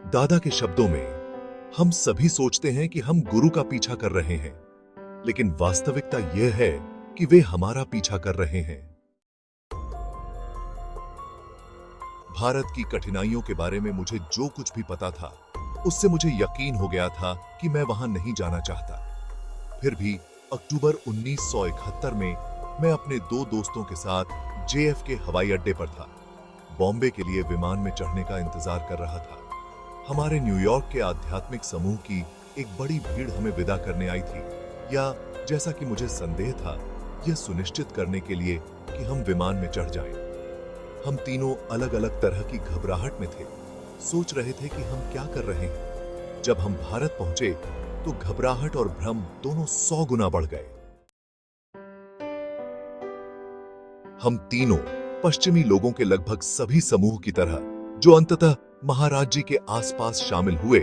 दादा के शब्दों में, हम सभी सोचते हैं कि हम गुरु का पीछा कर रहे हैं, लेकिन वास्तविकता यह है कि वे हमारा पीछा कर रहे हैं। भारत की कठिनाइयों के बारे में मुझे जो कुछ भी पता था, उससे मुझे यकीन हो गया था कि मैं वहां नहीं जाना चाहता। फिर भी अक्टूबर 1971 में मैं अपने दो दोस्तों के साथ JFK हवाई अड्डे पर था। बॉम्बे के लिए विमान में चढ़ने का इंतजार कर रहा था। हमारे न्यूयॉर्क के आध्यात्मिक समूह की एक बड़ी भीड़ हमें विदा करने आई थी, या जैसा कि मुझे संदेह था, यह सुनिश्चित करने के लिए कि हम विमान में चढ़ जाएं। हम तीनों अलग अलग तरह की घबराहट में थे, सोच रहे थे कि हम क्या कर रहे हैं। जब हम भारत पहुंचे तो घबराहट और भ्रम दोनों 100 गुना बढ़ गए। हम तीनों पश्चिमी लोगों के लगभग सभी समूह की तरह, जो अंततः महाराज जी के आसपास शामिल हुए,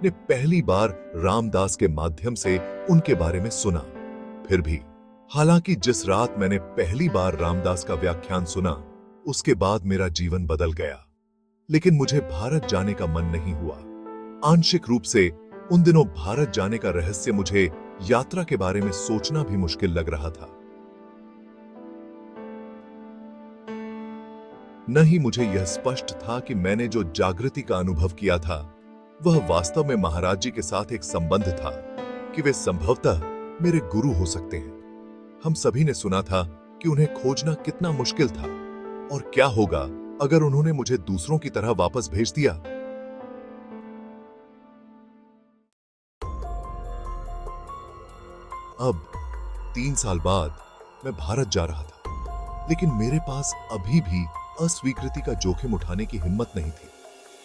ने पहली बार रामदास के माध्यम से उनके बारे में सुना। फिर भी, हालांकि जिस रात मैंने पहली बार रामदास का व्याख्यान सुना, उसके बाद मेरा जीवन बदल गया। लेकिन मुझे भारत जाने का मन नहीं हुआ। आंशिक रूप से उन दिनों भारत जाने का रहस्य मुझे यात्रा के बारे में सोचना भी मुश्किल लग रहा था। न ही मुझे यह स्पष्ट था कि मैंने जो जागृति का अनुभव किया था, वह वास्तव में महाराज जी के साथ एक संबंध था, कि वे संभवतः मेरे गुरु हो सकते हैं। हम सभी ने सुना था कि उन्हें खोजना कितना मुश्किल था, और क्या होगा अगर उन्होंने मुझे दूसरों की तरह वापस भेज दिया। अब 3 साल बाद मैं भारत जा रहा था, लेकिन मेरे पास अभी भी अस्वीकृति का जोखिम उठाने की हिम्मत नहीं थी।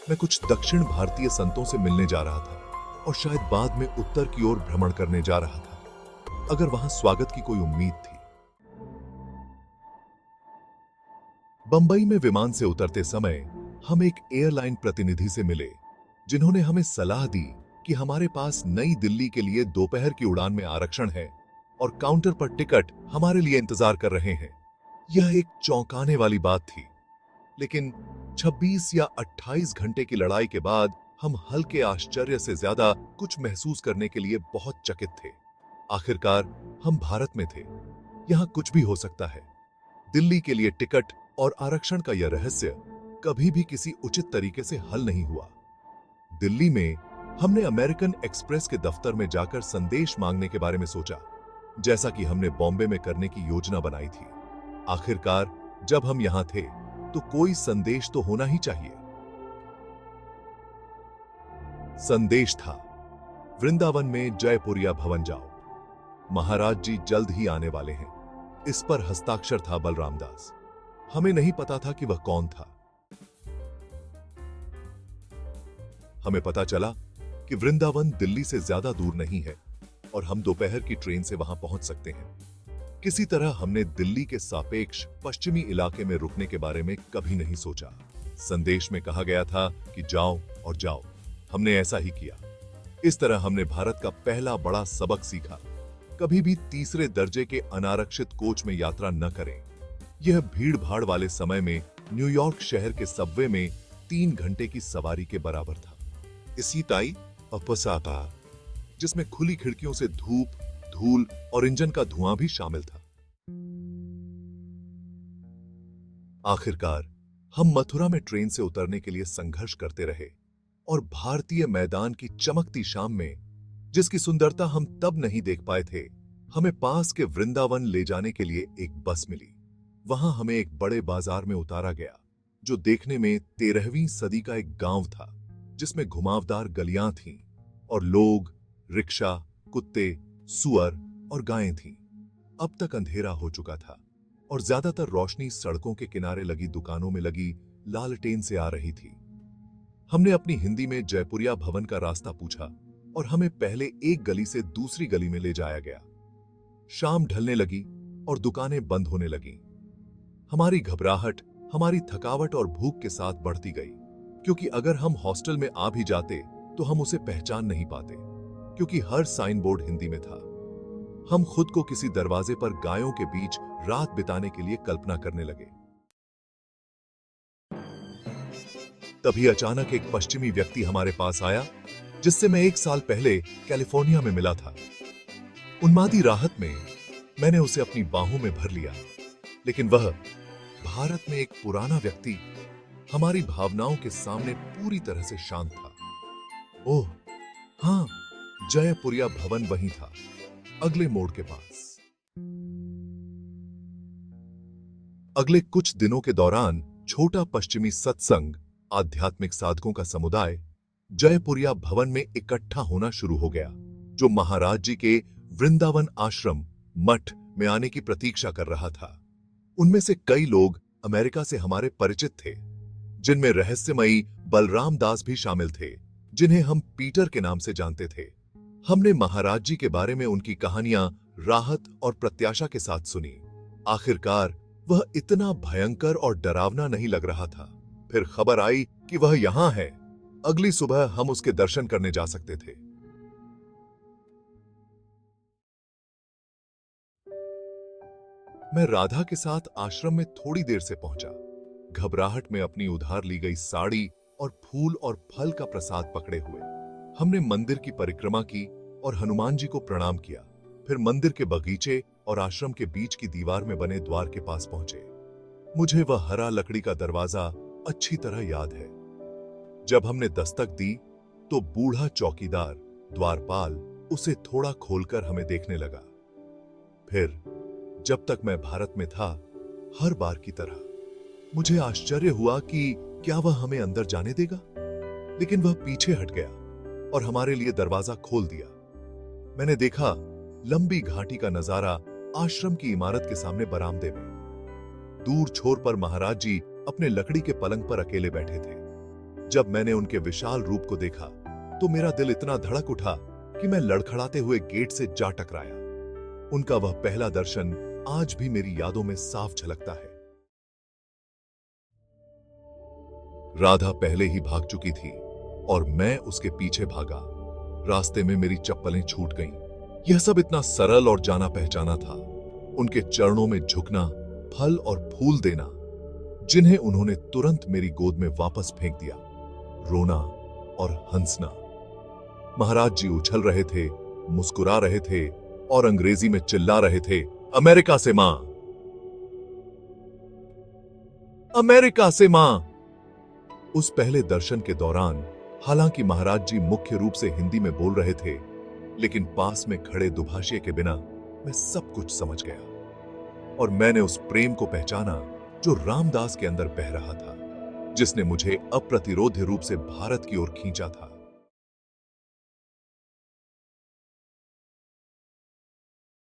मैं कुछ दक्षिण भारतीय संतों से मिलने जा रहा था, और शायद बाद में उत्तर की ओर भ्रमण करने जा रहा था, अगर वहां स्वागत की कोई उम्मीद थी। बंबई में विमान से उतरते समय हम एक एयरलाइन प्रतिनिधि से मिले, जिन्होंने हमें सलाह दी कि हमारे पास नई दिल्ली के लिए दोपहर की उड़ान में आरक्षण है और काउंटर पर टिकट हमारे लिए इंतजार कर रहे हैं। यह एक चौंकाने वाली बात थी, लेकिन 26 या 28 घंटे की लड़ाई के बाद हम हल्के आश्चर्य से ज्यादा कुछ महसूस करने के लिए बहुत चकित थे। आखिरकार हम भारत में थे, यहां कुछ भी हो सकता है। दिल्ली के लिए टिकट और आरक्षण का यह रहस्य कभी भी किसी उचित तरीके से हल नहीं हुआ। दिल्ली में हमने अमेरिकन एक्सप्रेस के दफ्तर में जाकर संदेश मांगने के बारे में सोचा, जैसा कि हमने बॉम्बे में करने की योजना बनाई थी। आखिरकार जब हम यहां थे तो कोई संदेश तो होना ही चाहिए। संदेश था, वृंदावन में जयपुरिया भवन जाओ, महाराज जी जल्द ही आने वाले हैं। इस पर हस्ताक्षर था बलराम दास। हमें नहीं पता था कि वह कौन था। हमें पता चला कि वृंदावन दिल्ली से ज्यादा दूर नहीं है और हम दोपहर की ट्रेन से वहां पहुंच सकते हैं। किसी तरह हमने दिल्ली के सापेक्ष पश्चिमी इलाके में रुकने के बारे में कभी नहीं सोचा। संदेश में कहा गया था कि जाओ और जाओ। हमने ऐसा ही किया। इस तरह हमने भारत का पहला बड़ा सबक सीखा, कभी भी तीसरे दर्जे के अनारक्षित कोच में यात्रा न करें। यह भीड़ भाड़ वाले समय में न्यूयॉर्क शहर के सबवे में 3 घंटे की सवारी के बराबर था। इसी ताई अपसाता, जिसमें खुली खिड़कियों से धूप, धूल और इंजन का धुआं भी शामिल था। आखिरकार हम मथुरा में ट्रेन से उतरने के लिए संघर्ष करते रहे, और भारतीय मैदान की चमकती शाम में, जिसकी सुंदरता हम तब नहीं देख पाए थे, हमें पास के वृंदावन ले जाने के लिए एक बस मिली। वहां हमें एक बड़े बाजार में उतारा गया, जो देखने में 13वीं सदी का एक गांव था, जिसमें घुमावदार गलियां थीं और लोग, रिक्शा, कुत्ते, सुअर और गायें थीं। अब तक अंधेरा हो चुका था और ज्यादातर रोशनी सड़कों के किनारे लगी दुकानों में लगी लालटेन से आ रही थी। हमने अपनी हिंदी में जयपुरिया भवन का रास्ता पूछा और हमें पहले एक गली से दूसरी गली में ले जाया गया। शाम ढलने लगी और दुकानें बंद होने लगीं। हमारी घबराहट हमारी थकावट और भूख के साथ बढ़ती गई, क्योंकि अगर हम हॉस्टल में आ भी जाते तो हम उसे पहचान नहीं पाते, क्योंकि हर साइन बोर्ड हिंदी में था। हम खुद को किसी दरवाजे पर गायों के बीच रात बिताने के लिए कल्पना करने लगे। तभी अचानक एक पश्चिमी व्यक्ति हमारे पास आया, जिससे मैं 1 साल पहले कैलिफोर्निया में मिला था। उन्मादी राहत में मैंने उसे अपनी बाहों में भर लिया, लेकिन वह भारत में एक पुराना व्यक्ति हमारी भावनाओं के सामने पूरी तरह से शांत था। ओह हाँ, जयपुरिया भवन वहीं था, अगले मोड़ के पास। अगले कुछ दिनों के दौरान छोटा पश्चिमी सत्संग, आध्यात्मिक साधकों का समुदाय जयपुरिया भवन में इकट्ठा होना शुरू हो गया, जो महाराज जी के वृंदावन आश्रम मठ में आने की प्रतीक्षा कर रहा था। उनमें से कई लोग अमेरिका से हमारे परिचित थे, जिनमें रहस्यमयी बलराम दास भी शामिल थे, जिन्हें हम पीटर के नाम से जानते थे। हमने महाराज जी के बारे में उनकी कहानियां राहत और प्रत्याशा के साथ सुनी। आखिरकार वह इतना भयंकर और डरावना नहीं लग रहा था। फिर खबर आई कि वह यहां है। अगली सुबह हम उसके दर्शन करने जा सकते थे। मैं राधा के साथ आश्रम में थोड़ी देर से पहुंचा, घबराहट में अपनी उधार ली गई साड़ी और फूल और फल का प्रसाद पकड़े हुए। हमने मंदिर की परिक्रमा की और हनुमान जी को प्रणाम किया। फिर मंदिर के बगीचे और आश्रम के बीच की दीवार में बने द्वार के पास पहुंचे। मुझे वह हरा लकड़ी का दरवाजा अच्छी तरह याद है। जब हमने दस्तक दी तो बूढ़ा चौकीदार द्वारपाल उसे थोड़ा खोलकर हमें देखने लगा। फिर जब तक मैं भारत में था, हर बार की तरह मुझे आश्चर्य हुआ कि क्या वह हमें अंदर जाने देगा, लेकिन वह पीछे हट गया और हमारे लिए दरवाजा खोल दिया। मैंने देखा लंबी घाटी का नजारा आश्रम की इमारत के सामने बरामदे में। दूर छोर पर महाराज जी अपने लकड़ी के पलंग पर अकेले बैठे थे। जब मैंने उनके विशाल रूप को देखा तो मेरा दिल इतना धड़क उठा कि मैं लड़खड़ाते हुए गेट से जा टकराया। उनका वह पहला दर्शन आज भी मेरी यादों में साफ झलकता है। राधा पहले ही भाग चुकी थी और मैं उसके पीछे भागा। रास्ते में मेरी चप्पलें छूट गईं। यह सब इतना सरल और जाना पहचाना था। उनके चरणों में झुकना, फल और फूल देना, जिन्हें उन्होंने तुरंत मेरी गोद में वापस फेंक दिया। रोना और हंसना। महाराज जी उछल रहे थे, मुस्कुरा रहे थे और अंग्रेजी में चिल्ला रहे थे, अमेरिका से मां, अमेरिका से मां। उस पहले दर्शन के दौरान हालांकि महाराज जी मुख्य रूप से हिंदी में बोल रहे थे, लेकिन पास में खड़े दुभाषिए के बिना मैं सब कुछ समझ गया और मैंने उस प्रेम को पहचाना जो रामदास के अंदर बह रहा था, जिसने मुझे अप्रतिरोध्य रूप से भारत की ओर खींचा था।